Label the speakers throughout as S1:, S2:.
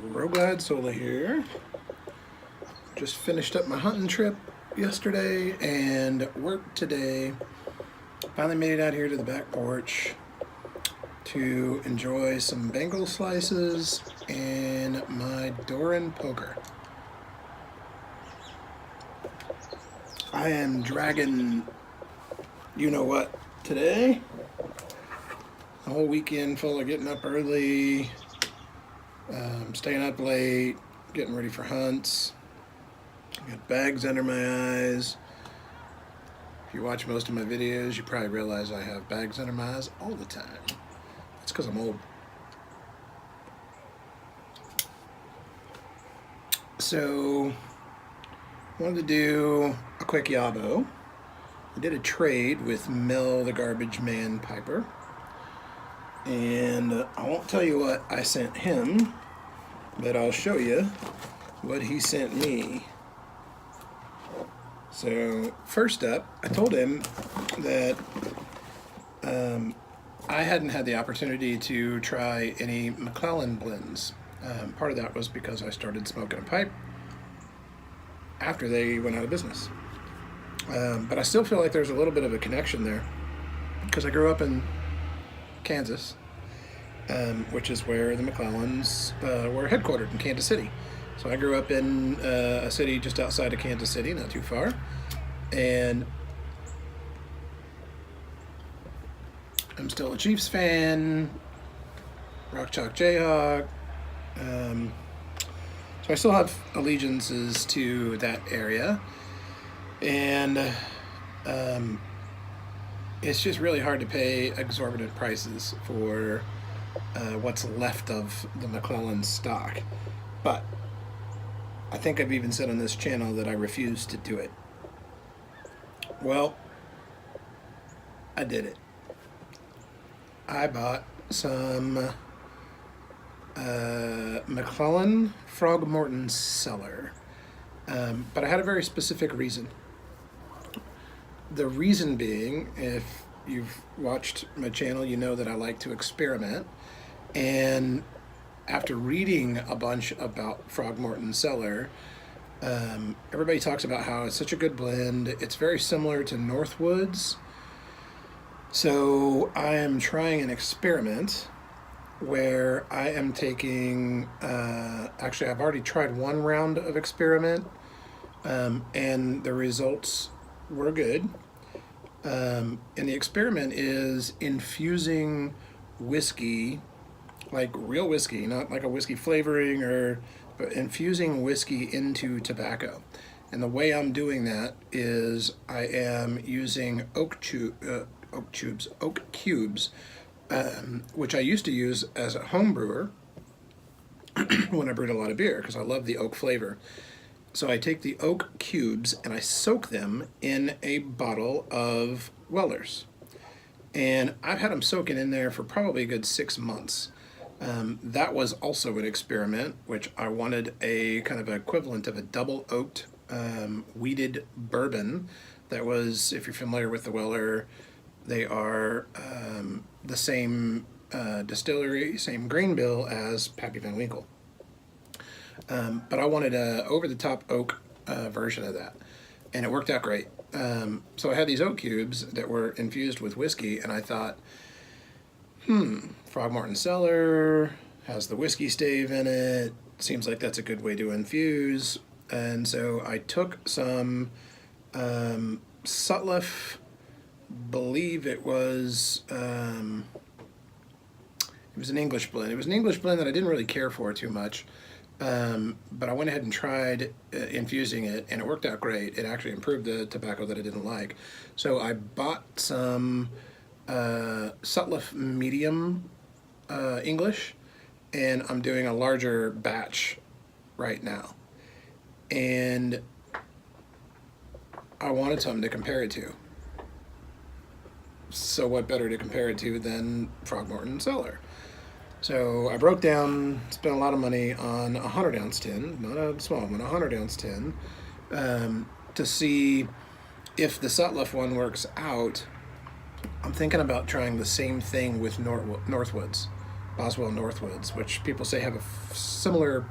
S1: Glad Sola here. Just finished up my hunting trip yesterday and worked today. Finally made it out here to the back porch to enjoy some Bengal slices and my Doran poker. I am dragging you know what today. A whole weekend full of getting up early, staying up late, getting ready for hunts. Got bags under my eyes. If you watch most of my videos, you probably realize I have bags under my eyes all the time. It's because I'm old. So, wanted to do a quick YABO. I did a trade with Mel the Garbage Man Piper. And I won't tell you what I sent him, but I'll show you what he sent me. So first up, I told him that I hadn't had the opportunity to try any McClellan blends. Part of that was because I started smoking a pipe after they went out of business. But I still feel like there's a little bit of a connection there because I grew up in Kansas, which is where the McClellans were headquartered, in Kansas City. So I grew up in a city just outside of Kansas City, not too far, and I'm still a Chiefs fan, Rock Chalk Jayhawk, so I still have allegiances to that area, and it's just really hard to pay exorbitant prices for what's left of the McClellan stock. But I think I've even said on this channel that I refuse to do it. Well, I did it. I bought some McClellan Frogmorton Cellar, but I had a very specific reason. The reason being, if you've watched my channel, you know that I like to experiment, and after reading a bunch about Frogmorton Cellar, everybody talks about how it's such a good blend. It's very similar to Northwoods. So I am trying an experiment where I am taking, actually I've already tried one round of experiment, and the results were good. And the experiment is infusing whiskey, like real whiskey, not like a whiskey flavoring, but infusing whiskey into tobacco. And the way I'm doing that is I am using oak cubes, which I used to use as a home brewer when I brewed a lot of beer because I love the oak flavor. So I take the oak cubes and I soak them in a bottle of Weller's. And I've had them soaking in there for probably a good 6 months. That was also an experiment, which I wanted a kind of equivalent of a double oaked wheated bourbon. That was, if you're familiar with the Weller, they are the same distillery, same grain bill as Pappy Van Winkle. But I wanted a over-the-top oak version of that, and it worked out great. So I had these oak cubes that were infused with whiskey, and I thought, Frogmorton Cellar has the whiskey stave in it. Seems like that's a good way to infuse. And so I took some Sutliff, believe it was an English blend. It was an English blend that I didn't really care for too much. But I went ahead and tried infusing it, and it worked out great. It actually improved the tobacco that I didn't like. So I bought some Sutliff Medium English, and I'm doing a larger batch right now. And I wanted something to compare it to. So what better to compare it to than Frogmorton Cellar? So I broke down, spent a lot of money on a 100-ounce tin, not a small one, a 100-ounce tin, to see if the Sutliff one works out. I'm thinking about trying the same thing with Northwoods. Boswell Northwoods, which people say have a similar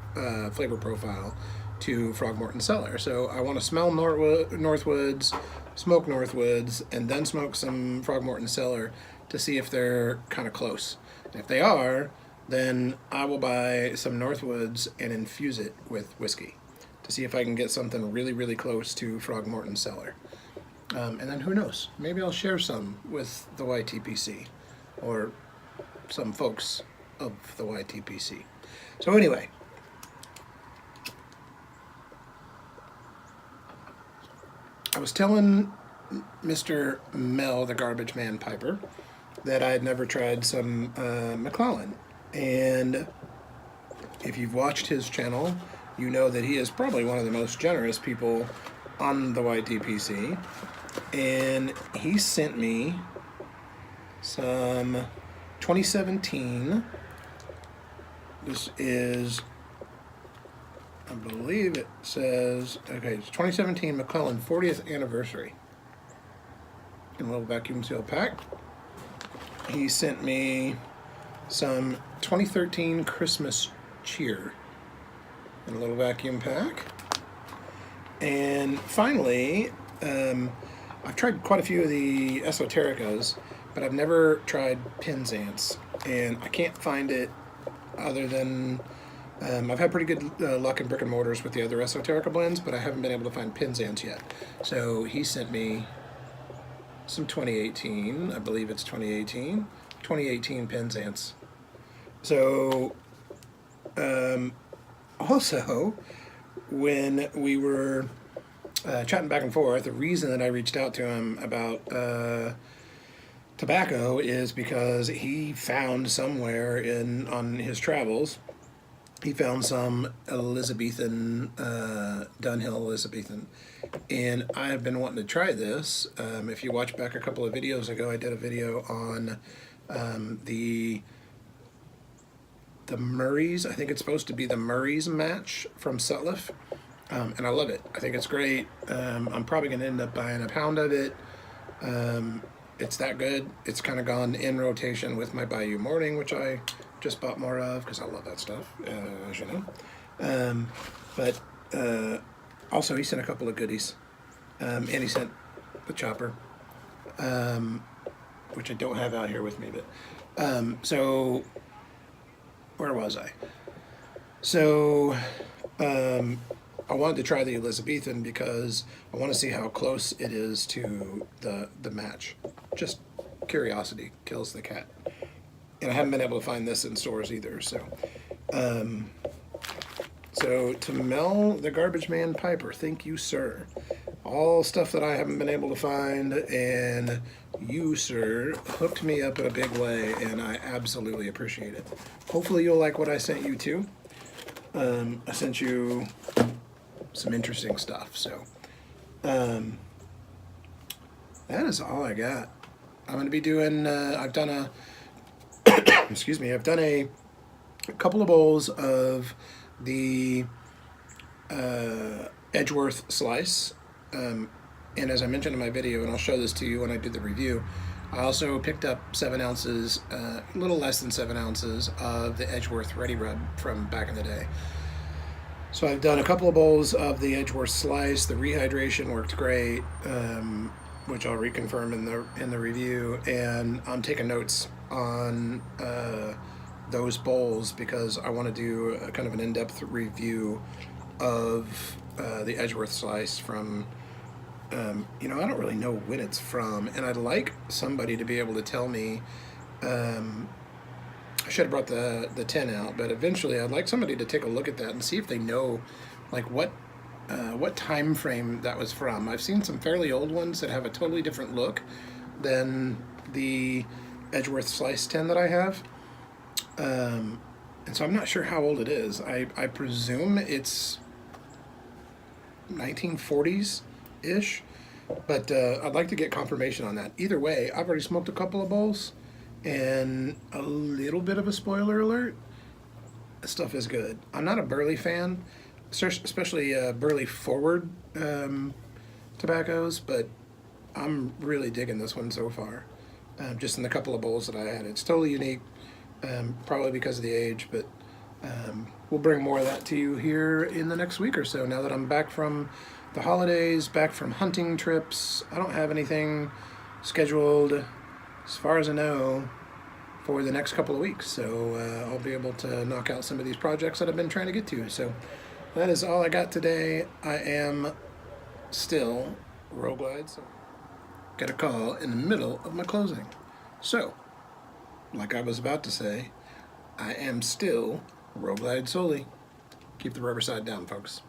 S1: flavor profile to Frogmorton Cellar. So I want to smell Northwoods, smoke Northwoods, and then smoke some Frogmorton Cellar to see if they're kind of close. And if they are, then I will buy some Northwoods and infuse it with whiskey to see if I can get something really, really close to Frogmorton Cellar. And then who knows? Maybe I'll share some with the YTPC or some folks of the YTPC. So anyway, I was telling Mr. Mel, the garbage man Piper, that I had never tried some McClellan. And if you've watched his channel, you know that he is probably one of the most generous people on the YTPC. And he sent me some 2017. This is, I believe it says, okay, it's 2017 McClellan 40th anniversary. In a little vacuum seal pack. He sent me some 2013 Christmas cheer in a little vacuum pack. And finally, I've tried quite a few of the esotericas, but I've never tried Penzance, and I can't find it other than I've had pretty good luck in brick and mortars with the other esoterica blends, but I haven't been able to find Penzance yet. So he sent me some 2018, I believe it's 2018 Penzance. So also, when we were chatting back and forth, the reason that I reached out to him about tobacco is because he found somewhere on his travels, he found some Elizabethan, Dunhill Elizabethan, and I have been wanting to try this. If you watch back a couple of videos ago, I did a video on the Murray's, I think it's supposed to be the Murray's match from Sutliff. And I love it. I think it's great. I'm probably going to end up buying a pound of it. It's that good. It's kind of gone in rotation with my Bayou Morning, which I just bought more of because I love that stuff, as you know. But also, he sent a couple of goodies. And he sent the chopper, which I don't have out here with me. But so, where was I? So, I wanted to try the Elizabethan because I want to see how close it is to the match. Just curiosity kills the cat. And I haven't been able to find this in stores either. So, so to Mel, the garbage man Piper, thank you, sir. All stuff that I haven't been able to find, and you, sir, hooked me up in a big way, and I absolutely appreciate it. Hopefully you'll like what I sent you too. I sent you some interesting stuff, so that is all I got. I'm going to be doing, I've done a, excuse me, I've done a couple of bowls of the Edgeworth slice, and as I mentioned in my video, and I'll show this to you when I do the review, I also picked up 7 ounces, a little less than 7 ounces of the Edgeworth Ready Rub from back in the day. So I've done a couple of bowls of the Edgeworth slice. The rehydration worked great, which I'll reconfirm in the review. And I'm taking notes on those bowls because I want to do a kind of an in-depth review of the Edgeworth slice from, you know, I don't really know when it's from, and I'd like somebody to be able to tell me. I should have brought the tin out, but eventually I'd like somebody to take a look at that and see if they know, like, what time frame that was from. I've seen some fairly old ones that have a totally different look than the Edgeworth slice tin that I have, and so I'm not sure how old it is. I presume it's 1940s-ish, but I'd like to get confirmation on that. Either way, I've already smoked a couple of bowls, and a little bit of a spoiler alert, this stuff is good. I'm not a Burley fan, especially Burley forward tobaccos, but I'm really digging this one so far. Just in the couple of bowls that I had. It's totally unique. probably because of the age, but we'll bring more of that to you here in the next week or so. Now that I'm back from the holidays, back from hunting trips, I don't have anything scheduled, as far as I know, for the next couple of weeks. So I'll be able to knock out some of these projects that I've been trying to get to. So that is all I got today. I am still Roguelite. So got a call in the middle of my closing. So, like I was about to say, I am still Roguelite solely. Keep the rubber side down, folks.